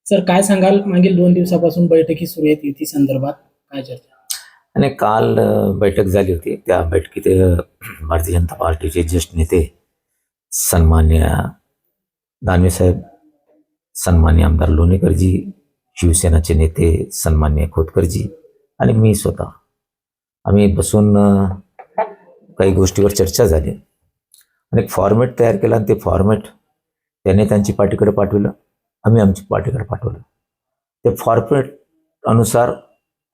Sir काय सांगाल, मागील 2 दिवसापासून बैठकी सुरू आहेत युती संदर्भात, काय चर्चा? आणि काल बैठक झाली होती. त्या बैठकीत भारतीय जनता पार्टीचे ज्येष्ठ नेते सन्मान्य दानवेसाहेब, सन्मान्य आमदार लोणीकरजी, शिवसेनाचे नेते सन्मान्य खोतकरजी आणि मी स्वतः आम्ही बसून काही गोष्टीवर चर्चा झाली आणि एक फॉर्मॅट तयार केला आणि ते फॉर्मॅट त्याने त्यांची पार्टीकडे पाठवलं, आम्ही आमची पार्टीकडे पाठवलं. ते फॉर्मॅट अनुसार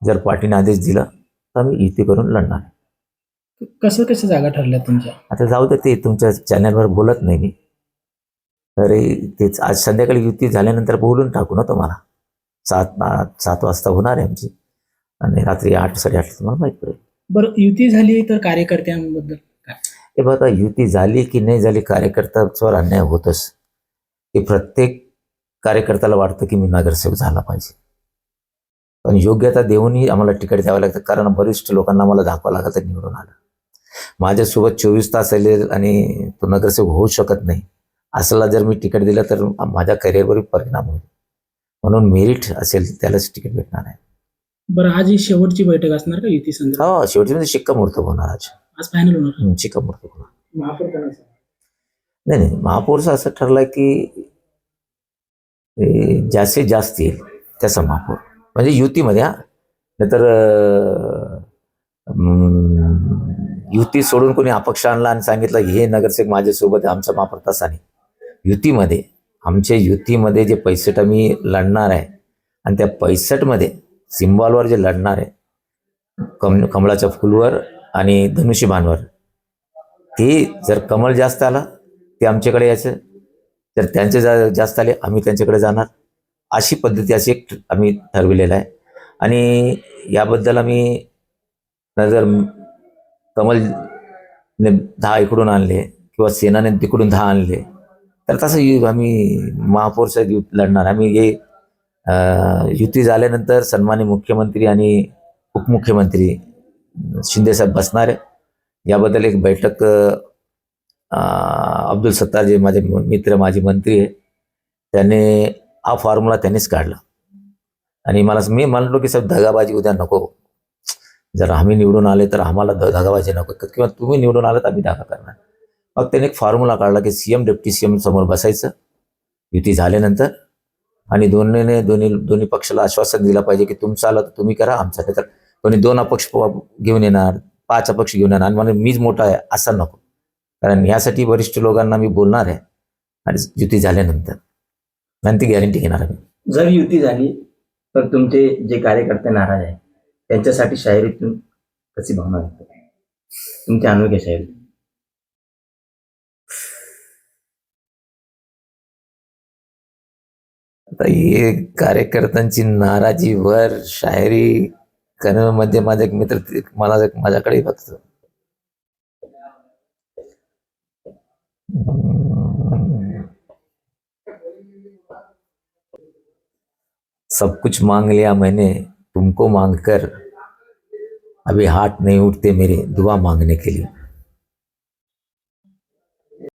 जर पार्टीने आदेश दिला तर आम्ही युती करून लढणार. कसं जागा ठरल्या तुमच्या? आता जाऊ दे, ते तुमच्या चॅनलवर बोलत नाही मी. तरी तेच आज संध्याकाळी युती झाल्यानंतर बोलून टाकू ना तुम्हाला. 7 वाजता होणार आहे आमची आणि रात्री 8-8:30 तुम्हाला माहीत पडेल. बरं, युती झाली तर कार्यकर्त्यांबद्दल काय? हे बघा, युती झाली की नाही झाली, कार्यकर्त्यावर अन्याय होतच. हे प्रत्येक कार्यकर्त्याला वाटतं की मी नगरसेवक झाला पाहिजे, पण योग्यता देऊनही आम्हाला तिकीट द्यावं लागतं, कारण वरिष्ठ लोकांना मला दाखवावं लागतं निवडून आलं. माझ्यासोबत 24 तास आले आणि तो नगरसेवक होऊ शकत नाही असला जर मी तिकीट दिलं तर माझ्या करिअरवर परिणाम होईल. म्हणून मेरिट असेल त्यालाच तिकीट भेटणार आहे. बरं, आज ही शेवटची बैठक असणार का युती संदर्भात? हो, शेवटी म्हणजे शिक्कामोर्तब होणार आज फायनल होणार. शिक्कामोर्तब होणार. महापौर कोणाचा? नाही, महापौरचं असं ठरलं की जास्तीत जास्त येईल त्याचा महापौर, म्हणजे युतीमध्ये. नाहीतर युती सोडून कोणी अपक्ष आणला आणि सांगितलं हे नगरसेवक माझ्यासोबत आमचा महापौर, तसा नाही. युतीमध्ये आमच्या युतीमध्ये जे 65 मी लढणार आहे आणि त्या 65मध्ये सिम्बॉलवर जे लढणार आहे, कमळाच्या फुलवर आणि धनुष्यबाणवर, ते जर कमळ जास्त आला ते आमच्याकडे यायचं, जर त्यांचे जास्त आले आम्ही त्यांच्याकडे जाणार. अशी पद्धती अशी एक आम्ही ठरविलेलं आहे. आणि याबद्दल आम्ही जर कमलने 10 इकडून आणले किंवा सेनाने तिकडून 10 आणले तर तसं आम्ही महापौरचं लढणार. आम्ही हे युती झाल्यानंतर सन्मान्य मुख्यमंत्री आणि उपमुख्यमंत्री शिंदेसाहेब बसणार आहे. याबद्दल एक बैठक अब्दुल सत्तार जे माझे मित्र माजी मंत्री आहे त्याने हा फॉर्म्युला त्यांनीच काढला आणि मी म्हणलो की साहेब दगाबाजी उद्या नको. जर आम्ही निवडून आले तर आम्हाला दगाबाजी नको, किंवा तुम्ही निवडून आलात आम्ही दगा करणार. मग त्याने एक फॉर्म्युला काढला की सीएम डेप्टी सीएम समोर बसायचं युती झाल्यानंतर आणि दोन्ही पक्षाला आश्वासन दिलं पाहिजे की तुमचं आलं तर तुम्ही करा, आमचं नाही तर कोणी 2 अपक्ष घेऊन येणार, 5 अपक्ष घेऊन येणार आणि मला मीच मोठा आहे असं नको. कारण यासाठी वरिष्ठ लोकांना मी बोलणार आहे आणि युती झाल्यानंतर आणि ती गॅरंटी घेणार आहे. जर युती झाली तर तुमचे जे कार्यकर्ते नाराज आहेत त्यांच्यासाठी शायरीतून कशी भावना व्यक्त आहे, तुमची अनोख्या शायरी? आता हे कार्यकर्त्यांची नाराजीवर शायरी करण्यामध्ये माझा एक मित्र माझ्याकडे बघतो. सब कुछ मांग लिया मैंने तुमको मांग कर, अभी हाथ नहीं उठते मेरे दुआ मांगने के लिए.